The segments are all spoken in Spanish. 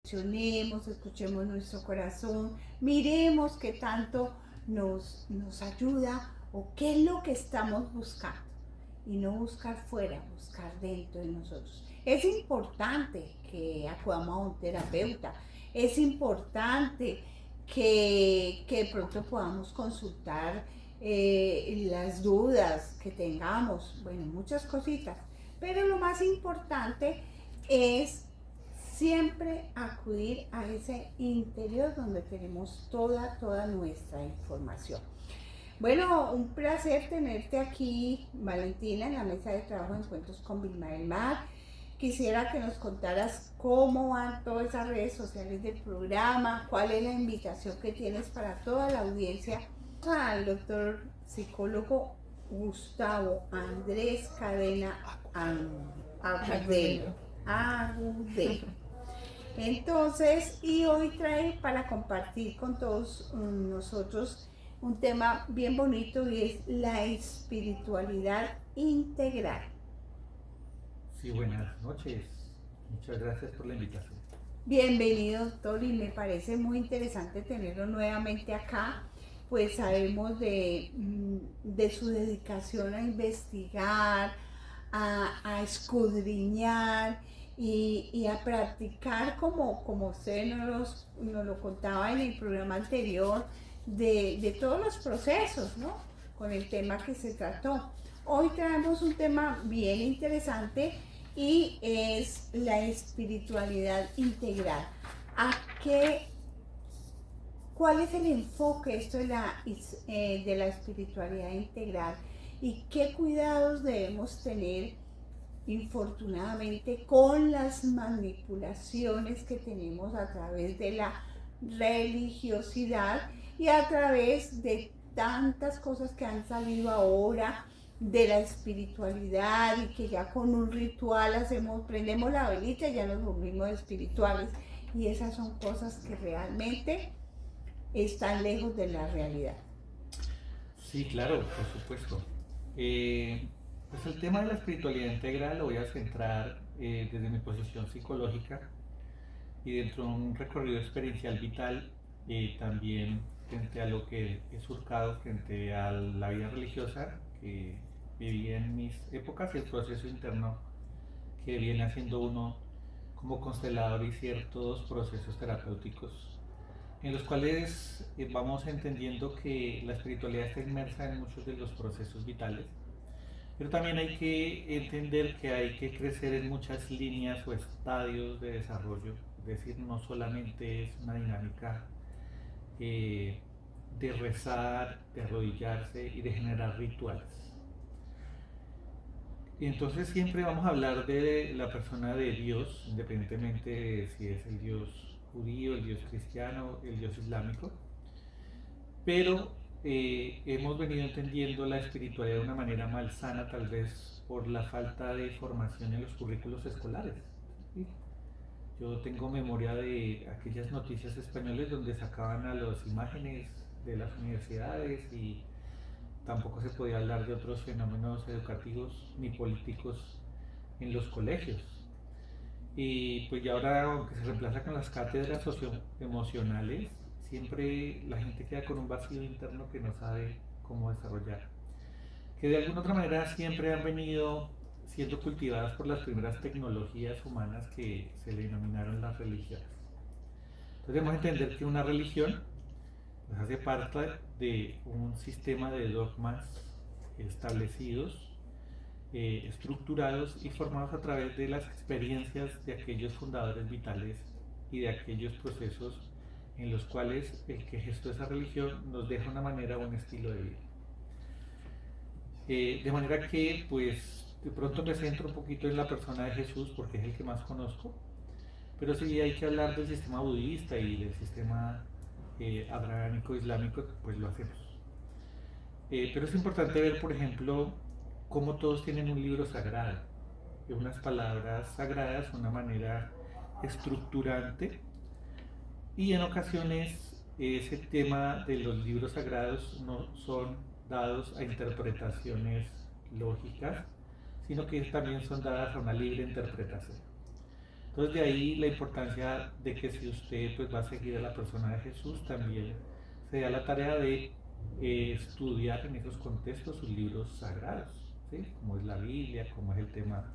reflexionemos, escuchemos nuestro corazón, miremos qué tanto nos ayuda o qué es lo que estamos buscando. Y no buscar fuera, buscar dentro de nosotros. Es importante que acudamos a un terapeuta, es importante que de pronto podamos consultar las dudas que tengamos, bueno, muchas cositas, pero lo más importante es siempre acudir a ese interior donde tenemos toda nuestra información. Bueno, un placer tenerte aquí, Valentina, en la mesa de trabajo de Encuentros con Vilma del Mar. Quisiera que nos contaras cómo van todas esas redes sociales del programa, cuál es la invitación que tienes para toda la audiencia al doctor psicólogo Gustavo Andrés Cadena Agudelo. Entonces, y hoy trae para compartir con todos nosotros un tema bien bonito y es la espiritualidad integral. Sí, buenas noches. Muchas gracias por la invitación. Bienvenido, doctor, y me parece muy interesante tenerlo nuevamente acá, pues sabemos de su dedicación a investigar, a escudriñar y a practicar como usted nos lo contaba en el programa anterior, de todos los procesos, ¿no? Con el tema que se trató. Hoy traemos un tema bien interesante y es la espiritualidad integral. ¿Cuál es el enfoque esto de la espiritualidad integral y qué cuidados debemos tener, infortunadamente, con las manipulaciones que tenemos a través de la religiosidad y a través de tantas cosas que han salido ahora de la espiritualidad y que ya con un ritual prendemos la velita y ya nos volvimos espirituales, y esas son cosas que realmente están lejos de la realidad? Sí, claro, por supuesto. Pues el tema de la espiritualidad integral lo voy a centrar desde mi posición psicológica y dentro de un recorrido experiencial vital, también frente a lo que he surcado frente a la vida religiosa que viví en mis épocas y el proceso interno que viene haciendo uno como constelador y ciertos procesos terapéuticos en los cuales vamos entendiendo que la espiritualidad está inmersa en muchos de los procesos vitales, pero también hay que entender que hay que crecer en muchas líneas o estadios de desarrollo, es decir, no solamente es una dinámica eh, de rezar, de arrodillarse y de generar rituales. Y entonces siempre vamos a hablar de la persona de Dios, independientemente de si es el Dios judío, el Dios cristiano, el Dios islámico, pero hemos venido entendiendo la espiritualidad de una manera malsana, tal vez por la falta de formación en los currículos escolares. ¿Sí? Yo tengo memoria de aquellas noticias españolas donde sacaban a las imágenes de las universidades y tampoco se podía hablar de otros fenómenos educativos ni políticos en los colegios. Y pues ya ahora, aunque se reemplaza con las cátedras socioemocionales, siempre la gente queda con un vacío interno que no sabe cómo desarrollar. Que de alguna otra manera siempre han venido siendo cultivadas por las primeras tecnologías humanas que se le denominaron las religiones. Entonces debemos entender que una religión pues, hace parte de un sistema de dogmas establecidos, estructurados y formados a través de las experiencias de aquellos fundadores vitales y de aquellos procesos en los cuales el que gestó esa religión nos deja una manera o un estilo de vida. De manera que, pues, de pronto me centro un poquito en la persona de Jesús porque es el que más conozco, pero sí hay que hablar del sistema budista y del sistema abrahámico islámico, pues lo hacemos. Pero es importante ver, por ejemplo, cómo todos tienen un libro sagrado, unas palabras sagradas, una manera estructurante, y en ocasiones ese tema de los libros sagrados no son dados a interpretaciones lógicas, sino que también son dadas a una libre interpretación. Entonces de ahí la importancia de que si usted pues va a seguir a la persona de Jesús, también se da la tarea de estudiar en esos contextos sus libros sagrados, ¿sí? Como es la Biblia, como es el tema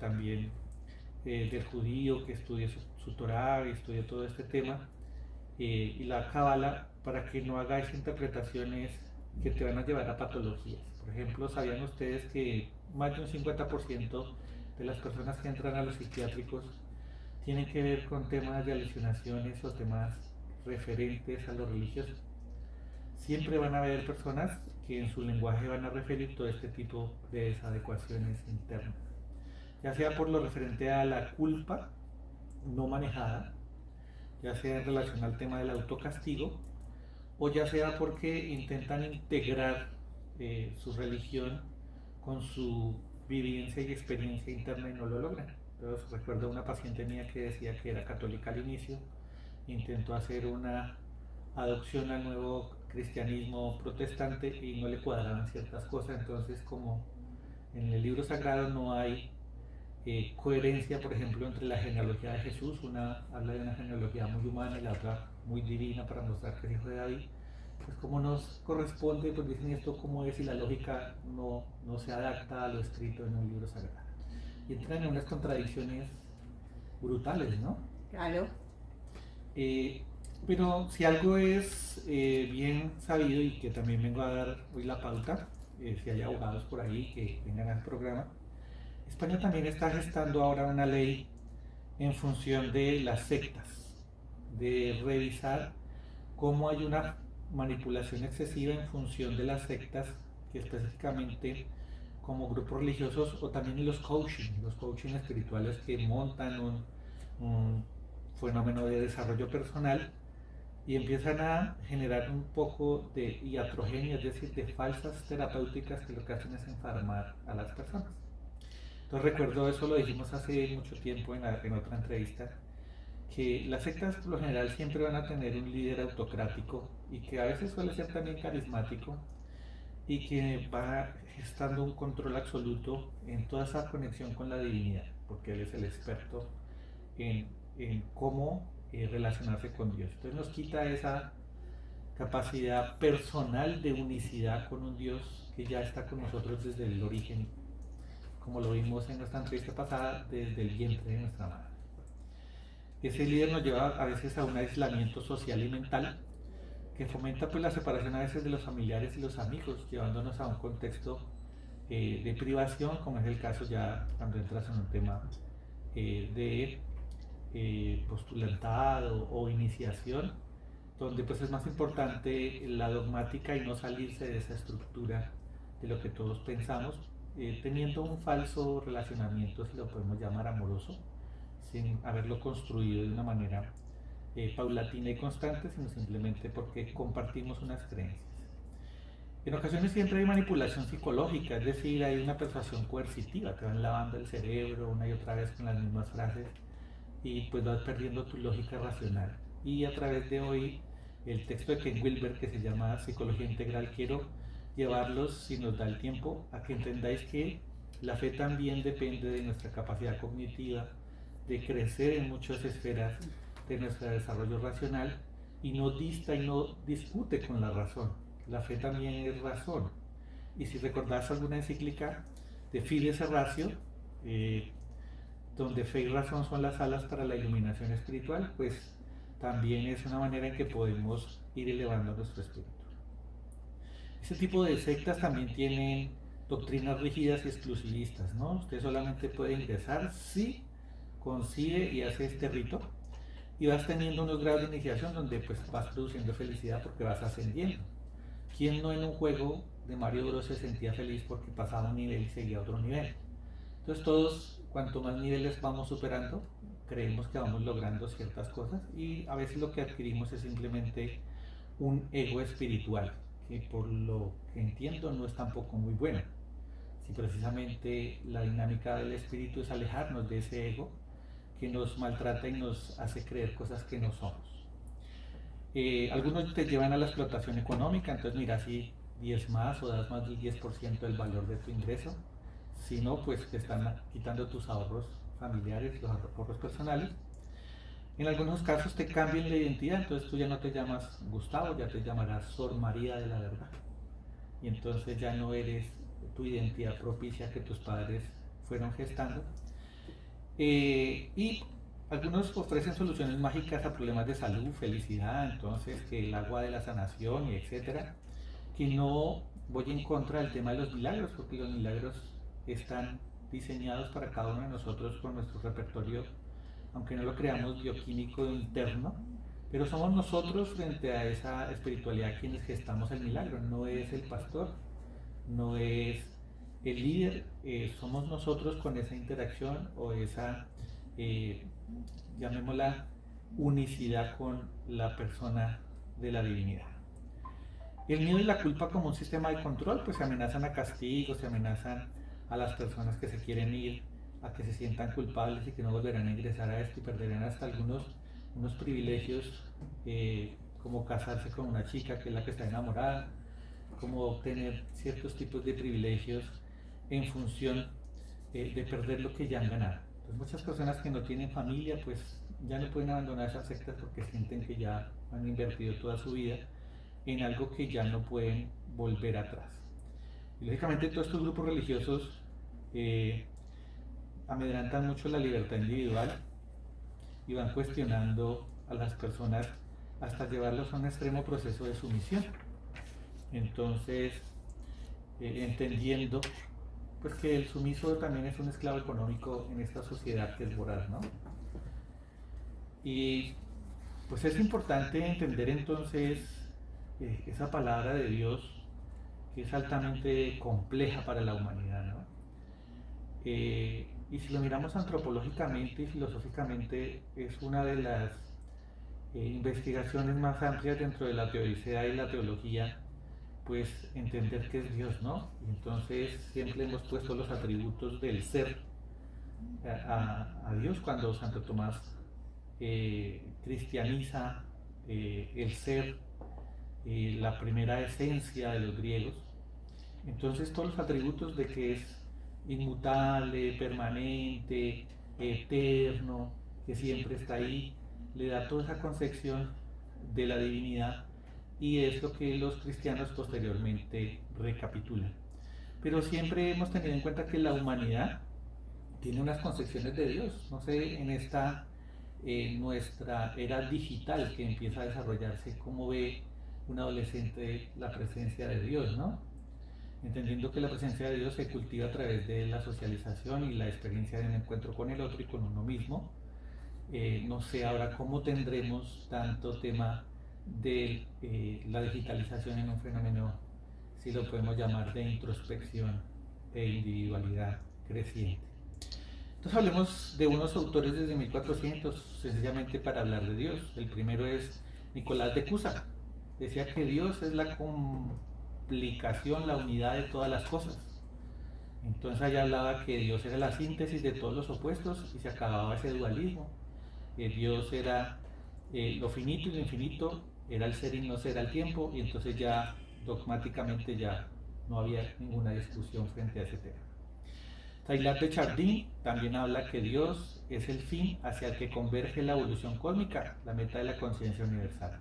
también del judío que estudie su Torá y estudie todo este tema, y la cábala, para que no hagáis interpretaciones que te van a llevar a patologías. Por ejemplo, ¿sabían ustedes que más de un 50% de las personas que entran a los psiquiátricos tienen que ver con temas de alucinaciones o temas referentes a lo religioso? Siempre van a haber personas que en su lenguaje van a referir todo este tipo de desadecuaciones internas, ya sea por lo referente a la culpa no manejada, ya sea en relación al tema del autocastigo, o ya sea porque intentan integrar su religión con su vivencia y experiencia interna y no lo logran. Entonces recuerdo una paciente mía que decía que era católica al inicio, intentó hacer una adopción al nuevo cristianismo protestante y no le cuadraban ciertas cosas. Entonces, como en el libro sagrado no hay coherencia, por ejemplo, entre la genealogía de Jesús, una habla de una genealogía muy humana y la otra muy divina para mostrar que es hijo de David, pues como nos corresponde, pues dicen esto como es, y la lógica no se adapta a lo escrito en un libro sagrado. Y entran en unas contradicciones brutales, ¿no? Claro. Pero si algo es bien sabido, y que también vengo a dar hoy la pauta, si hay abogados por ahí que vengan al programa, España también está gestando ahora una ley en función de las sectas, de revisar cómo hay una manipulación excesiva en función de las sectas, que específicamente como grupos religiosos, o también los coaching espirituales que montan un fenómeno de desarrollo personal y empiezan a generar un poco de iatrogenia, es decir, de falsas terapéuticas que lo que hacen es enfermar a las personas. Entonces recuerdo, eso lo dijimos hace mucho tiempo en otra entrevista, que las sectas por lo general siempre van a tener un líder autocrático y que a veces suele ser también carismático y que va gestando un control absoluto en toda esa conexión con la divinidad, porque él es el experto en cómo relacionarse con Dios. Entonces nos quita esa capacidad personal de unicidad con un Dios que ya está con nosotros desde el origen, como lo vimos en nuestra entrevista pasada, desde el vientre de nuestra madre. Ese líder nos lleva a veces a un aislamiento social y mental que fomenta pues la separación a veces de los familiares y los amigos, llevándonos a un contexto de privación, como es el caso ya cuando entras en un tema de postulantado o iniciación, donde pues es más importante la dogmática y no salirse de esa estructura de lo que todos pensamos, teniendo un falso relacionamiento, si lo podemos llamar amoroso, sin haberlo construido de una manera paulatina y constante, sino simplemente porque compartimos unas creencias. En ocasiones siempre hay manipulación psicológica, es decir, hay una persuasión coercitiva, te van lavando el cerebro una y otra vez con las mismas frases y pues vas perdiendo tu lógica racional. Y a través de hoy, el texto de Ken Wilber, que se llama Psicología Integral, quiero llevarlos, si nos da el tiempo, a que entendáis que la fe también depende de nuestra capacidad cognitiva, de crecer en muchas esferas de nuestro desarrollo racional, y no dista y no discute con la razón. La fe también es razón. Y si recordás alguna encíclica de Fides et Ratio, donde fe y razón son las alas para la iluminación espiritual, pues también es una manera en que podemos ir elevando nuestro espíritu. Este tipo de sectas también tienen doctrinas rígidas y exclusivistas, ¿no? Usted solamente puede ingresar si concibe y hace este rito, y vas teniendo unos grados de iniciación donde pues vas produciendo felicidad porque vas ascendiendo. ¿Quién no en un juego de Mario Bros se sentía feliz porque pasaba un nivel y seguía otro nivel? Entonces todos, cuanto más niveles vamos superando, creemos que vamos logrando ciertas cosas, y a veces lo que adquirimos es simplemente un ego espiritual, que por lo que entiendo no es tampoco muy bueno. Si precisamente la dinámica del espíritu es alejarnos de ese ego que nos maltrata y nos hace creer cosas que no somos. Algunos te llevan a la explotación económica, entonces mira, si 10 más o das más del 10% del valor de tu ingreso, si no, pues te están quitando tus ahorros familiares, los ahorros personales. En algunos casos te cambian la identidad, entonces tú ya no te llamas Gustavo, ya te llamarás Sor María de la Verdad. Y entonces ya no eres tu identidad propicia que tus padres fueron gestando. Y algunos ofrecen soluciones mágicas a problemas de salud, felicidad, entonces que el agua de la sanación y etcétera. Que no voy en contra del tema de los milagros, porque los milagros están diseñados para cada uno de nosotros con nuestro repertorio, aunque no lo creamos, bioquímico interno, pero somos nosotros frente a esa espiritualidad quienes gestamos el milagro, no es el pastor, no es el líder, somos nosotros con esa interacción o esa, llamémosla, unicidad con la persona de la divinidad. El miedo y la culpa como un sistema de control, pues se amenazan a castigos, se amenazan a las personas que se quieren ir, a que se sientan culpables y que no volverán a ingresar a esto y perderán hasta unos privilegios, como casarse con una chica que es la que está enamorada, como obtener ciertos tipos de privilegios en función de perder lo que ya han ganado. Entonces, muchas personas que no tienen familia, pues ya no pueden abandonar esas sectas porque sienten que ya han invertido toda su vida en algo que ya no pueden volver atrás. Y lógicamente todos estos grupos religiosos amedrentan mucho la libertad individual y van cuestionando a las personas hasta llevarlos a un extremo proceso de sumisión. Entonces, entendiendo pues que el sumiso también es un esclavo económico en esta sociedad que es voraz, ¿no? Y pues es importante entender entonces esa palabra de Dios que es altamente compleja para la humanidad, ¿no? Y si lo miramos antropológicamente y filosóficamente, es una de las investigaciones más amplias dentro de la teodicea y la teología, pues entender qué es Dios, ¿no? Y entonces siempre hemos puesto los atributos del ser a Dios cuando Santo Tomás cristianiza el ser, la primera esencia de los griegos. Entonces todos los atributos de que es inmutable, permanente, eterno, que siempre está ahí, le da toda esa concepción de la divinidad y es lo que los cristianos posteriormente recapitulan. Pero siempre hemos tenido en cuenta que la humanidad tiene unas concepciones de Dios, no sé, en esta nuestra era digital que empieza a desarrollarse, cómo ve un adolescente la presencia de Dios, ¿no? Entendiendo que la presencia de Dios se cultiva a través de la socialización y la experiencia de un encuentro con el otro y con uno mismo. No sé ahora cómo tendremos tanto tema de la digitalización en un fenómeno, si lo podemos llamar, de introspección e individualidad creciente. Entonces hablemos de unos autores desde 1400, sencillamente para hablar de Dios. El primero es Nicolás de Cusa. Decía que Dios es la complicación, la unidad de todas las cosas. Entonces allá hablaba que Dios era la síntesis de todos los opuestos y se acababa ese dualismo. Dios era lo finito y lo infinito, era el ser y no ser al tiempo, y entonces ya dogmáticamente ya no había ninguna discusión frente a ese tema. Teilhard de Chardin también habla que Dios es el fin hacia el que converge la evolución cósmica, la meta de la conciencia universal.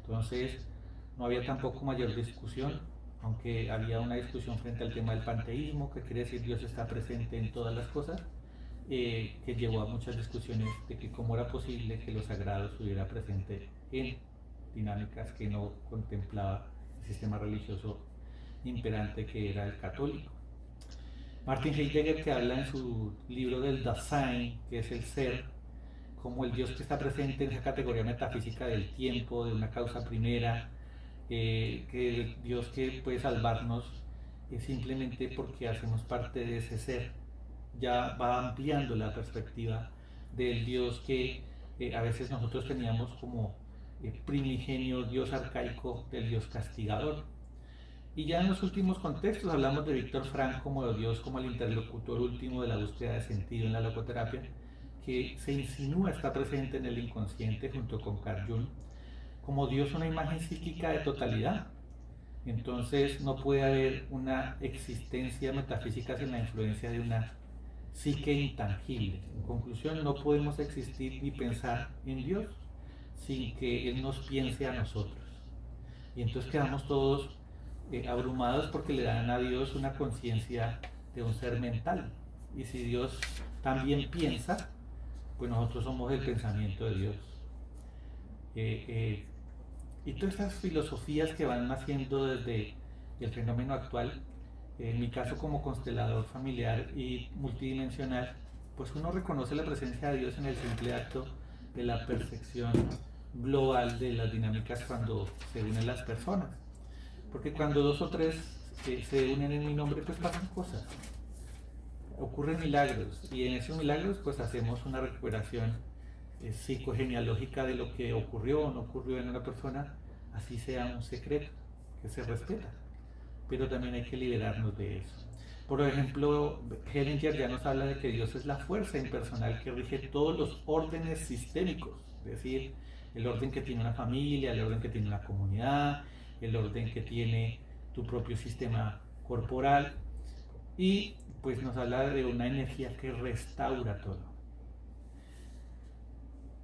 Entonces no había tampoco mayor discusión, aunque había una discusión frente al tema del panteísmo, que quiere decir Dios está presente en todas las cosas, que llevó a muchas discusiones de que cómo era posible que lo sagrado estuviera presente en dinámicas que no contemplaba el sistema religioso imperante que era el católico. Martin Heidegger, que habla en su libro del Dasein, que es el ser, como el Dios que está presente en esa categoría metafísica del tiempo, de una causa primera, que el Dios que puede salvarnos simplemente porque hacemos parte de ese ser. Ya va ampliando la perspectiva del Dios que a veces nosotros teníamos como primigenio, Dios arcaico, del Dios castigador. Y ya en los últimos contextos hablamos de Víctor Frank como Dios, como el interlocutor último de la búsqueda de sentido en la logoterapia, que se insinúa está presente en el inconsciente junto con Carl Jung, como Dios una imagen psíquica de totalidad. Entonces no puede haber una existencia metafísica sin la influencia de una psique intangible. En conclusión, no podemos existir ni pensar en Dios sin que Él nos piense a nosotros. Y entonces quedamos todos abrumados porque le dan a Dios una conciencia de un ser mental. Y si Dios también piensa, pues nosotros somos el pensamiento de Dios. Y todas estas filosofías que van naciendo desde el fenómeno actual, en mi caso como constelador familiar y multidimensional, pues uno reconoce la presencia de Dios en el simple acto de la percepción global de las dinámicas cuando se unen las personas. Porque cuando dos o tres se unen en mi nombre, pues pasan cosas, ocurren milagros, y en esos milagros pues hacemos una recuperación psicogenealógica de lo que ocurrió o no ocurrió en una persona, así sea un secreto que se respeta, pero también hay que liberarnos de eso. Por ejemplo, Hellinger ya nos habla de que Dios es la fuerza impersonal que rige todos los órdenes sistémicos, es decir, el orden que tiene una familia, el orden que tiene una comunidad, el orden que tiene tu propio sistema corporal, y pues nos habla de una energía que restaura todo.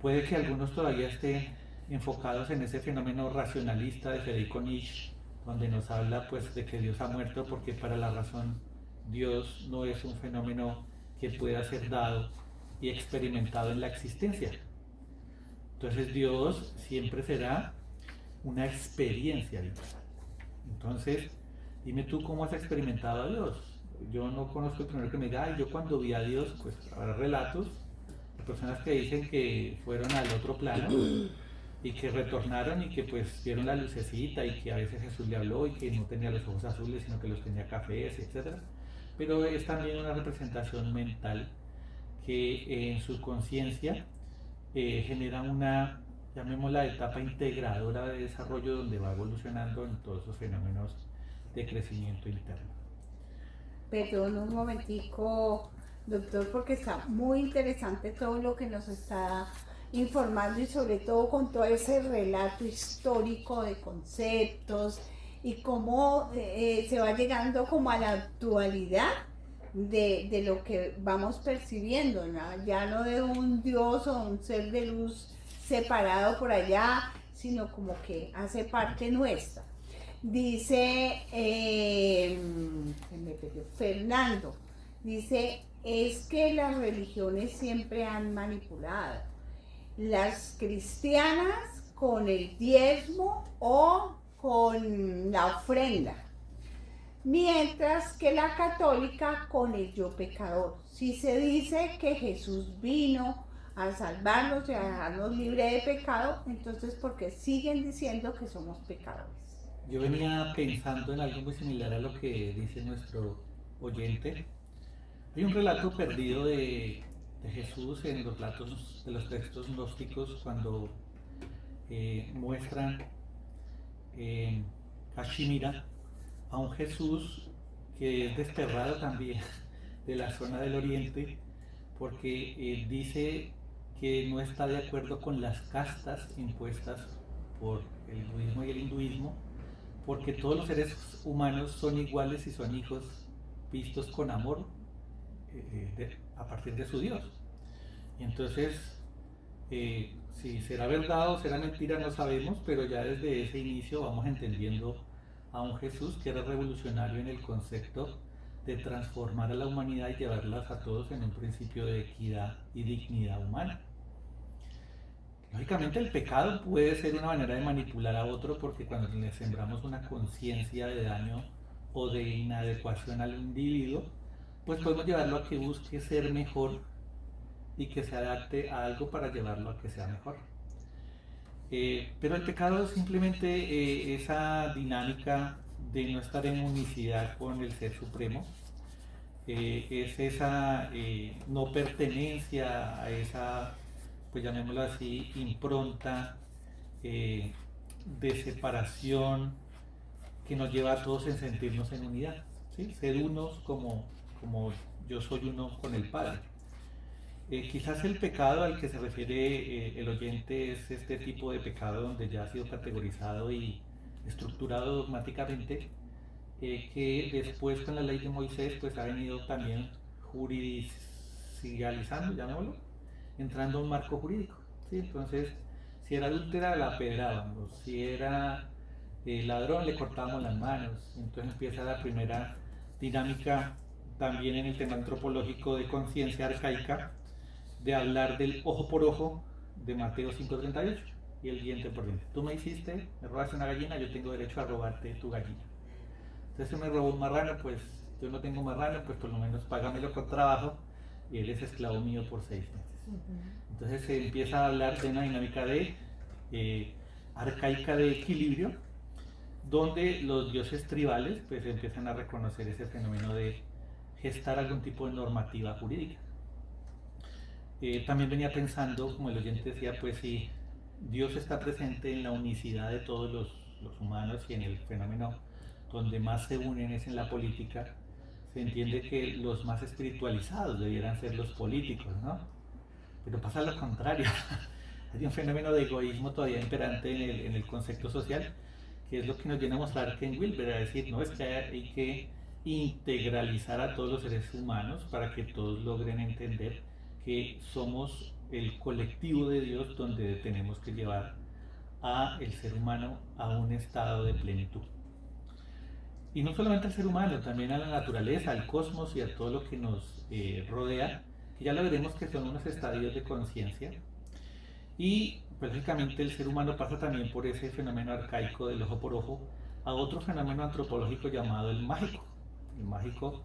Puede que algunos todavía estén enfocados en ese fenómeno racionalista de Federico Nietzsche, donde nos habla pues de que Dios ha muerto porque para la razón Dios no es un fenómeno que pueda ser dado y experimentado en la existencia. Entonces Dios siempre será una experiencia vital. Entonces, dime tú cómo has experimentado a Dios. Yo no conozco el primero que me diga, yo cuando vi a Dios, pues habrá relatos de personas que dicen que fueron al otro plano y que retornaron y que pues vieron la lucecita y que a veces Jesús le habló y que no tenía los ojos azules sino que los tenía cafés, etc. Pero es también una representación mental que en su conciencia genera una, llamémosla, etapa integradora de desarrollo donde va evolucionando en todos esos fenómenos de crecimiento interno. Perdón un momentico, doctor, porque está muy interesante todo lo que nos está informando y sobre todo con todo ese relato histórico de conceptos y cómo se va llegando como a la actualidad de lo que vamos percibiendo, ¿no? Ya no de un Dios o un ser de luz separado por allá, sino como que hace parte nuestra. Dice Fernando, dice, es que las religiones siempre han manipulado. Las cristianas con el diezmo o con la ofrenda, mientras que la católica con el yo pecador. Si se dice que Jesús vino a salvarnos y a dejarnos libres de pecado, entonces ¿por qué siguen diciendo que somos pecadores? Yo venía pensando en algo muy similar a lo que dice nuestro oyente. Hay un relato perdido de Jesús en los relatos de los textos gnósticos cuando muestran en Cachemira a un Jesús que es desterrado también de la zona del oriente porque dice que no está de acuerdo con las castas impuestas por el budismo y el hinduismo, porque todos los seres humanos son iguales y son hijos vistos con amor a partir de su Dios. Y entonces, si será verdad o será mentira no sabemos, pero ya desde ese inicio vamos entendiendo a un Jesús que era revolucionario en el concepto de transformar a la humanidad y llevarlas a todos en un principio de equidad y dignidad humana. Lógicamente el pecado puede ser una manera de manipular a otro porque cuando le sembramos una conciencia de daño o de inadecuación al individuo, pues podemos llevarlo a que busque ser mejor y que se adapte a algo para llevarlo a que sea mejor. Pero el pecado es simplemente esa dinámica de no estar en unicidad con el Ser Supremo, es esa no pertenencia a esa, pues llamémoslo así, impronta de separación que nos lleva a todos en sentirnos en unidad, ¿sí? Ser unos como yo soy uno con el Padre. Quizás el pecado al que se refiere el oyente es este tipo de pecado donde ya ha sido categorizado y estructurado dogmáticamente, que después con la ley de Moisés pues ha venido también judicializando, llamémoslo, entrando a un marco jurídico. ¿Sí? Entonces, si era adúltera, la apedrábamos, si era ladrón, le cortábamos las manos. Entonces empieza la primera dinámica también en el tema antropológico de conciencia arcaica, de hablar del ojo por ojo de Mateo 5:38 y el diente por diente. Tú me hiciste, me robaste una gallina, yo tengo derecho a robarte tu gallina. Entonces si me robó un marrano, pues yo no tengo marrano, pues por lo menos págamelo con trabajo y él es esclavo mío por 6 meses. Entonces se empieza a hablar de una dinámica de arcaica de equilibrio, donde los dioses tribales pues empiezan a reconocer ese fenómeno de gestar algún tipo de normativa jurídica. También venía pensando, como el oyente decía, pues si Dios está presente en la unicidad de todos los humanos y en el fenómeno donde más se unen es en la política, se entiende que los más espiritualizados debieran ser los políticos, ¿no? Pero pasa lo contrario. Hay un fenómeno de egoísmo todavía imperante en el concepto social, que es lo que nos viene a mostrar Ken Wilber, a decir, no, es que hay que integralizar a todos los seres humanos para que todos logren entender que somos el colectivo de Dios donde tenemos que llevar a el ser humano a un estado de plenitud. Y no solamente al ser humano, también a la naturaleza, al cosmos y a todo lo que nos rodea, que ya lo veremos que son unos estadios de conciencia. Y pues, lógicamente el ser humano pasa también por ese fenómeno arcaico del ojo por ojo a otro fenómeno antropológico llamado el mágico. El mágico